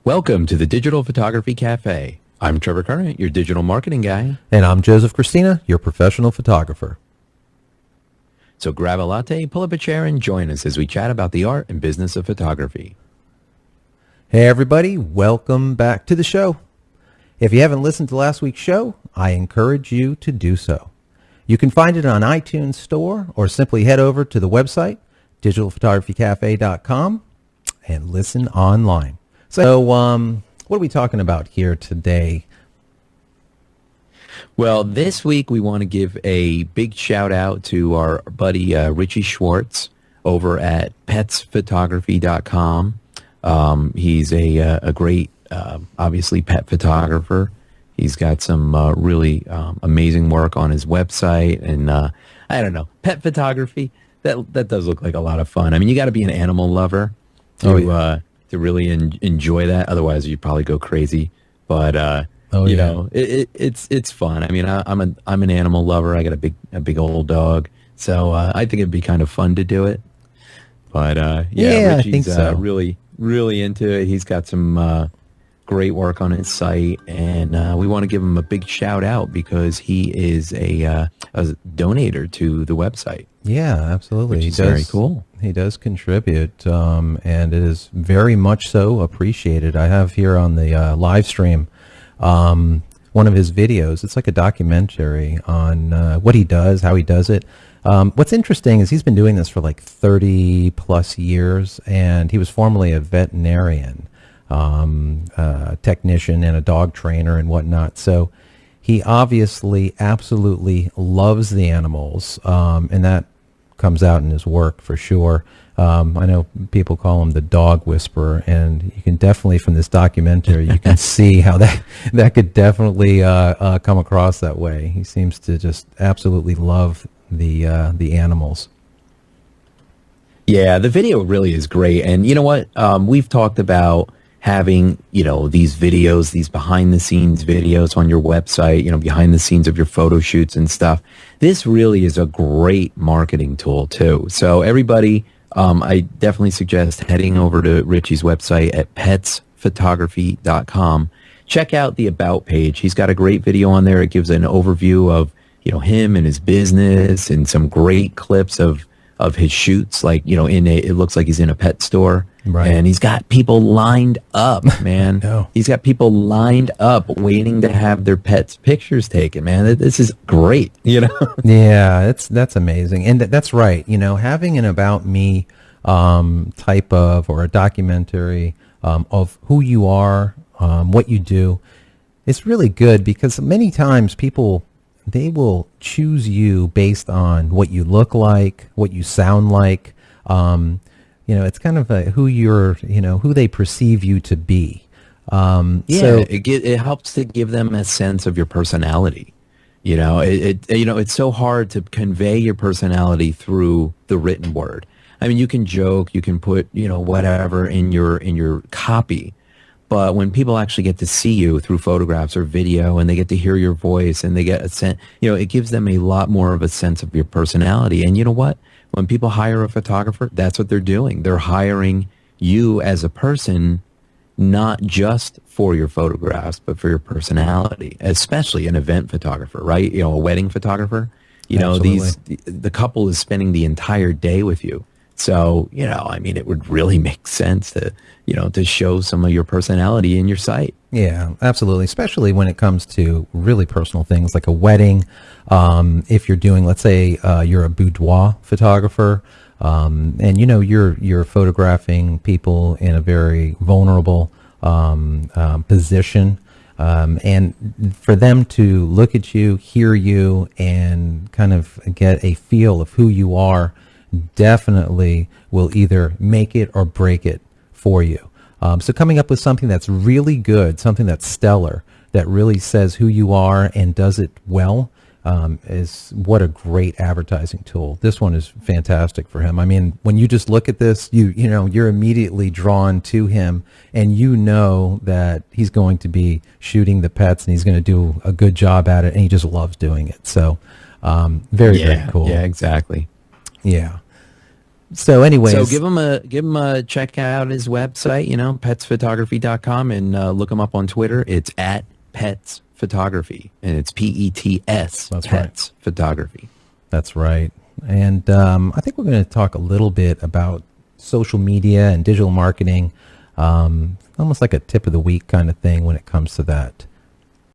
Welcome to the Digital Photography Cafe. I'm Trevor Current, your digital marketing guy. And I'm Joseph Christina, your professional photographer. So grab a latte, pull up a chair, and join us as we chat about the art and business of photography. Hey everybody, welcome back to the show. If you haven't listened to last week's show, I encourage you to do so. You can find it on iTunes Store or simply head over to the website, digitalphotographycafe.com, and listen online. So, what are we talking about here today? Well, this week we want to give a big shout out to our buddy Richie Schwartz over at petsphotography.com. He's a great, obviously, pet photographer. He's got some really amazing work on his website, and I don't know, pet photography. That does look like a lot of fun. I mean, you got to be an animal lover to really enjoy that. Otherwise, you'd probably go crazy. But you know, it's fun. I mean, I'm an animal lover. I got a big old dog, so I think it'd be kind of fun to do it. But Richie's I think so. really into it. He's got some great work on his site, and we want to give him a big shout out because he is a donator to the website. Yeah, absolutely. Which is very cool. He does contribute, and it is very much so appreciated. I have here on the live stream one of his videos. It's like a documentary on what he does, how he does it. What's interesting is he's been doing this for like 30 plus years, and he was formerly a veterinarian, technician and a dog trainer and whatnot. So he obviously absolutely loves the animals, and that comes out in his work for sure. I know people call him the dog whisperer, and you can definitely, from this documentary, you can see how that could definitely come across that way. He seems to just absolutely love the animals. Yeah, the video really is great. And you know what? We've talked about having, these videos, these behind the scenes videos on your website, behind the scenes of your photo shoots and stuff. This really is a great marketing tool too. So everybody, I definitely suggest heading over to Richie's website at petsphotography.com. Check out the About page. He's got a great video on there. It gives an overview of, him and his business and some great clips of his shoots. Like, it looks like he's in a pet store. Right. And he's got people lined up, man. No. He's got people lined up waiting to have their pets' pictures taken, man. This is great, Yeah, that's amazing. And that's right. Having an About Me type of, or a documentary of who you are, what you do, it's really good because many times people, they will choose you based on what you look like, what you sound like. It's kind of who you're, who they perceive you to be. So it helps to give them a sense of your personality. It's so hard to convey your personality through the written word. I mean, you can joke, you can put, whatever in your copy. But when people actually get to see you through photographs or video, and they get to hear your voice, and they get a sense, it gives them a lot more of a sense of your personality. And you know what? When people hire a photographer, that's what they're doing. They're hiring you as a person, not just for your photographs, but for your personality, especially an event photographer, right? A wedding photographer. The couple is spending the entire day with you. So, it would really make sense to show some of your personality in your site. Yeah, absolutely. Especially when it comes to really personal things like a wedding. If you're doing, let's say, you're a boudoir photographer, and you're photographing people in a very vulnerable position, and for them to look at you, hear you, and kind of get a feel of who you are, definitely will either make it or break it for you. So coming up with something that's really good, something that's stellar, that really says who you are and does it well, is what a great advertising tool. This one is fantastic for him. I mean, when you just look at this, you're immediately drawn to him, and you know that he's going to be shooting the pets and he's going to do a good job at it, and he just loves doing it. So very cool. Yeah, exactly. Yeah. So anyways, So give him a check out his website, petsphotography.com, and look him up on Twitter. It's at Pets Photography, and it's PETS. That's Pets Photography. That's right. And I think we're going to talk a little bit about social media and digital marketing, almost like a tip of the week kind of thing when it comes to that.